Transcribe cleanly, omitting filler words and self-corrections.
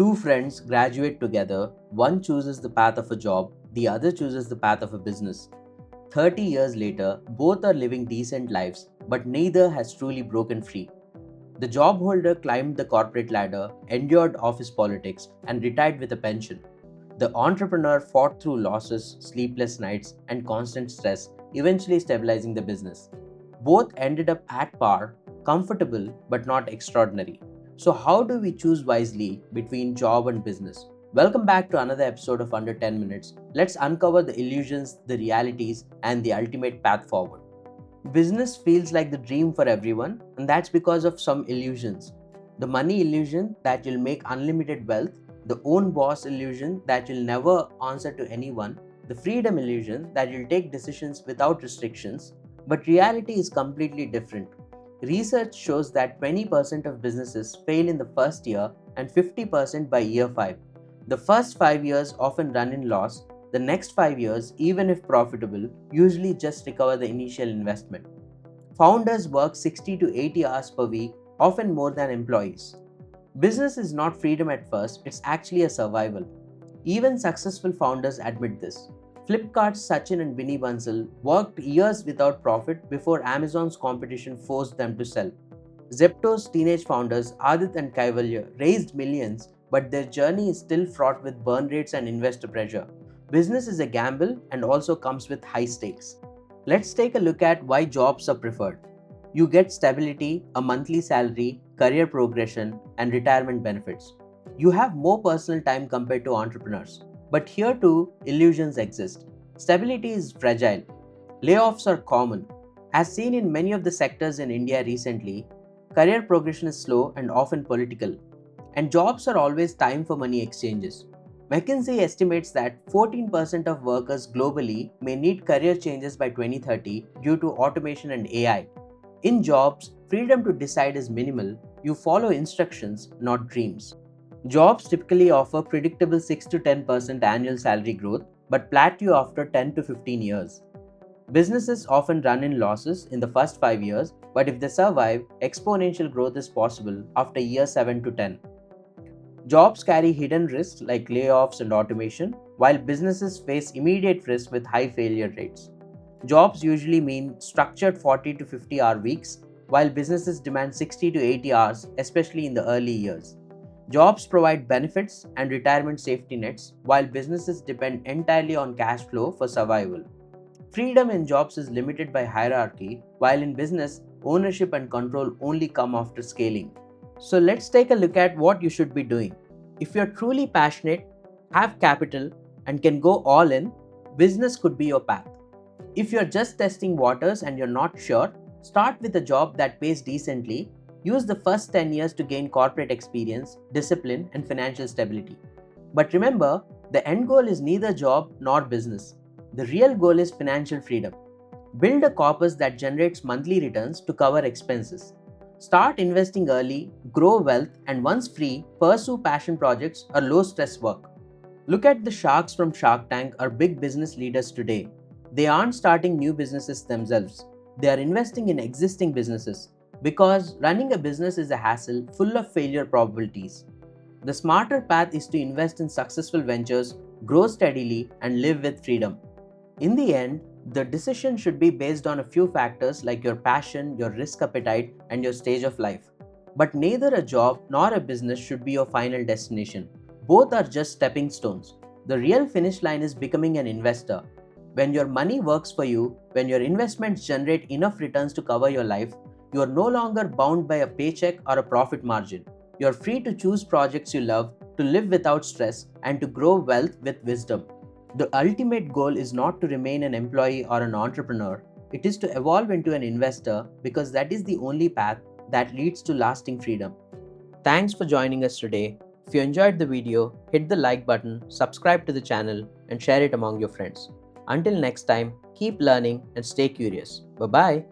Two friends graduate together, one chooses the path of a job, the other chooses the path of a business. 30 years later, both are living decent lives, but neither has truly broken free. The job holder climbed the corporate ladder, endured office politics, and retired with a pension. The entrepreneur fought through losses, sleepless nights, and constant stress, eventually stabilizing the business. Both ended up at par, comfortable but not extraordinary. So, how do we choose wisely between job and business? Welcome back to another episode of Under 10 Minutes. Let's uncover the illusions, the realities, and the ultimate path forward. Business feels like the dream for everyone, and that's because of some illusions. The money illusion that you'll make unlimited wealth, the own boss illusion that you'll never answer to anyone, the freedom illusion that you'll take decisions without restrictions. But reality is completely different. Research shows that 20% of businesses fail in the first year and 50% by year 5. The first 5 years often run in loss. The next 5 years, even if profitable, usually just recover the initial investment. Founders work 60 to 80 hours per week, often more than employees. Business is not freedom at first, it's actually a survival. Even successful founders admit this. Flipkart's Sachin and Binny Bansal worked years without profit before Amazon's competition forced them to sell. Zepto's teenage founders Adit and Kaivalya raised millions, but their journey is still fraught with burn rates and investor pressure. Business is a gamble and also comes with high stakes. Let's take a look at why jobs are preferred. You get stability, a monthly salary, career progression, and retirement benefits. You have more personal time compared to entrepreneurs. But here too, illusions exist. Stability is fragile. Layoffs are common. As seen in many of the sectors in India recently, career progression is slow and often political. And jobs are always time for money exchanges. McKinsey estimates that 14% of workers globally may need career changes by 2030 due to automation and AI. In jobs, freedom to decide is minimal. You follow instructions, not dreams. Jobs typically offer predictable 6 to 10% annual salary growth, but plateau after 10 to 15 years. Businesses often run in losses in the first 5 years, but if they survive, exponential growth is possible after year 7 to 10. Jobs carry hidden risks like layoffs and automation, while businesses face immediate risks with high failure rates. Jobs usually mean structured 40 to 50-hour weeks, while businesses demand 60 to 80 hours, especially in the early years. Jobs provide benefits and retirement safety nets, while businesses depend entirely on cash flow for survival. Freedom in jobs is limited by hierarchy, while in business, ownership and control only come after scaling. So let's take a look at what you should be doing. If you're truly passionate, have capital, and can go all in, business could be your path. If you're just testing waters and you're not sure, start with a job that pays decently. Use the first 10 years to gain corporate experience, discipline, and financial stability. But remember, the end goal is neither job nor business. The real goal is financial freedom. Build a corpus that generates monthly returns to cover expenses. Start investing early, grow wealth, and once free, pursue passion projects or low stress work. Look at the sharks from Shark Tank or big business leaders today. They aren't starting new businesses themselves, they are investing in existing businesses because running a business is a hassle full of failure probabilities. The smarter path is to invest in successful ventures, grow steadily, and live with freedom. In the end, the decision should be based on a few factors like your passion, your risk appetite, and your stage of life. But neither a job nor a business should be your final destination. Both are just stepping stones. The real finish line is becoming an investor. When your money works for you, when your investments generate enough returns to cover your life, you are no longer bound by a paycheck or a profit margin. You are free to choose projects you love, to live without stress, and to grow wealth with wisdom. The ultimate goal is not to remain an employee or an entrepreneur, it is to evolve into an investor because that is the only path that leads to lasting freedom. Thanks for joining us today. If you enjoyed the video, hit the like button, subscribe to the channel, and share it among your friends. Until next time, keep learning and stay curious. Bye bye.